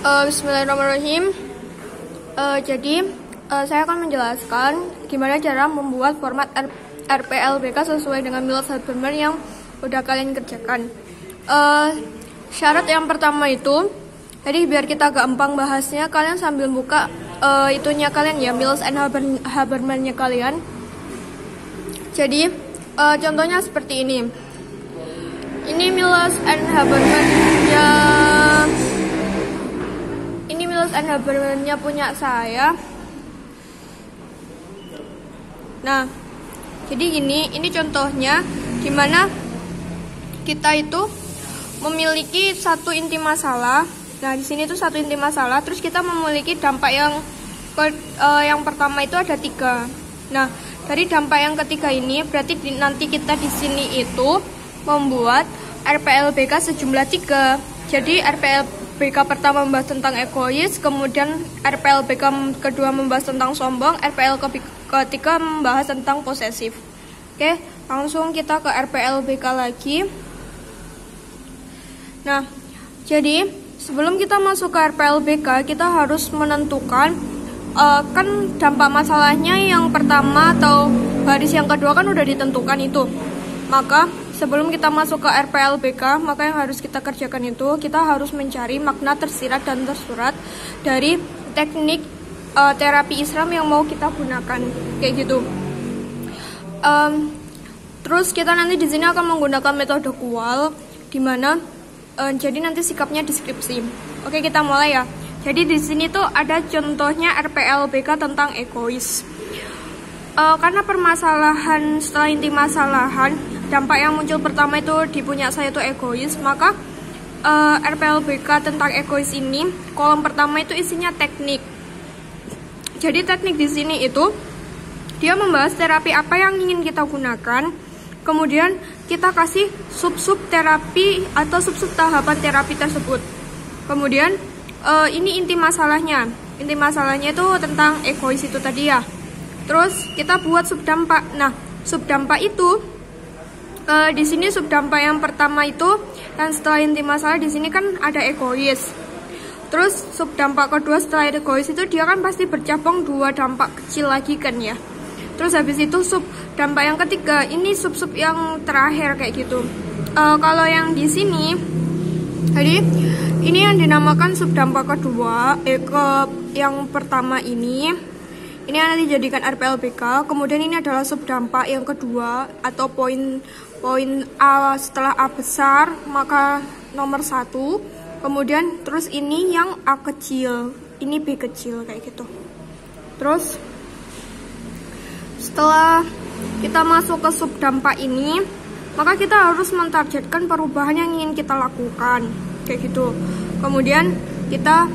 Bismillahirrahmanirrahim. Saya akan menjelaskan gimana cara membuat format RPLBK sesuai dengan Milos Habermas yang udah kalian kerjakan. Syarat yang pertama itu, jadi biar kita gampang bahasnya, kalian sambil buka itunya kalian ya, Milos and Habermas-nya kalian. Jadi contohnya seperti ini. Ini Milos and Habermas-nya. Milos and Habermas-nya punya saya. Nah, jadi ini contohnya dimana kita itu memiliki satu inti masalah. Nah, di sini tuh satu inti masalah. Terus kita memiliki dampak yang pertama itu ada 3. Nah, dari dampak yang ketiga ini berarti nanti kita di sini itu membuat RPLBK sejumlah 3. Jadi RPLBK pertama membahas tentang egois, kemudian RPLBK kedua membahas tentang sombong, RPLBK ketiga membahas tentang posesif. Oke, langsung kita ke RPLBK lagi. Nah, jadi sebelum kita masuk ke RPLBK, kita harus menentukan kan dampak masalahnya yang pertama atau baris yang kedua kan udah ditentukan itu. Maka sebelum kita masuk ke RPLBK, maka yang harus kita kerjakan itu, kita harus mencari makna tersirat dan tersurat dari teknik terapi Islam yang mau kita gunakan, kayak gitu. Terus kita nanti di sini akan menggunakan metode kual, dimana jadi nanti sikapnya deskripsi. Oke, kita mulai ya. Jadi di sini tuh ada contohnya RPLBK tentang egois. Karena permasalahan setelah inti masalahan, dampak yang muncul pertama itu di punya saya itu egois, maka RPLBK tentang egois ini kolom pertama itu isinya teknik. Jadi teknik di sini itu dia membahas terapi apa yang ingin kita gunakan, kemudian kita kasih sub-sub terapi atau sub-sub tahapan terapi tersebut. Kemudian ini inti masalahnya. Inti masalahnya itu tentang egois itu tadi ya. Terus kita buat subdampak. Nah, subdampak itu di sini subdampak yang pertama itu, dan setelah inti masalah di sini kan ada egois. Terus subdampak kedua setelah egois itu dia kan pasti bercabang 2 dampak kecil lagi kan ya. Terus habis itu subdampak yang ketiga, ini sub-sub yang terakhir kayak gitu. Kalau yang di sini, jadi ini yang dinamakan subdampak kedua, yang pertama ini yang dijadikan RPLBK. Kemudian ini adalah subdampak yang kedua atau poin A setelah A besar maka nomor 1. Kemudian terus ini yang A kecil, ini B kecil kayak gitu. Terus setelah kita masuk ke subdampak ini, maka kita harus mentargetkan perubahan yang ingin kita lakukan kayak gitu. Kemudian kita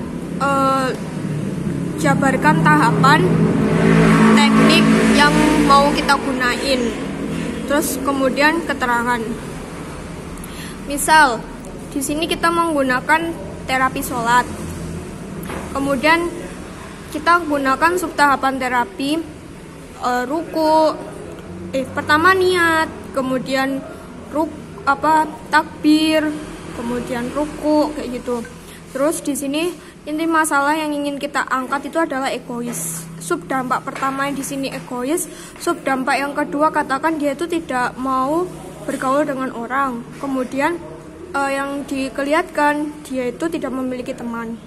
jabarkan tahapan teknik yang mau kita gunain. Terus kemudian keterangan. Misal di sini kita menggunakan terapi sholat. Kemudian kita gunakan subtahapan terapi ruku. Pertama niat, kemudian takbir, kemudian ruku kayak gitu. Terus di sini inti masalah yang ingin kita angkat itu adalah egois. Subdampak pertama yang di sini egois, subdampak yang kedua katakan dia itu tidak mau bergaul dengan orang. Kemudian yang dikelihatkan dia itu tidak memiliki teman.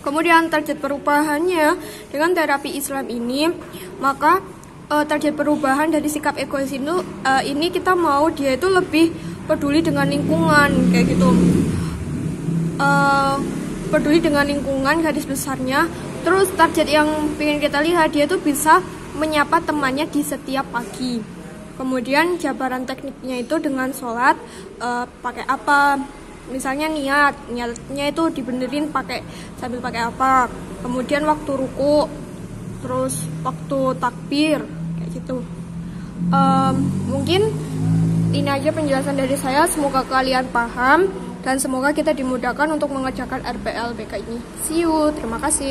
Kemudian target perubahannya dengan terapi Islam ini, maka target perubahan dari sikap egois itu ini kita mau dia itu lebih peduli dengan lingkungan kayak gitu. Peduli dengan lingkungan garis besarnya. Terus target yang ingin kita lihat, dia tuh bisa menyapa temannya di setiap pagi. Kemudian jabaran tekniknya itu dengan sholat pakai apa, misalnya niatnya itu dibenerin sambil pakai apa. Kemudian waktu ruku, terus waktu takbir kayak gitu. Mungkin ini aja penjelasan dari saya. Semoga kalian paham dan semoga kita dimudahkan untuk mengerjakan RPLBK ini. See you, terima kasih.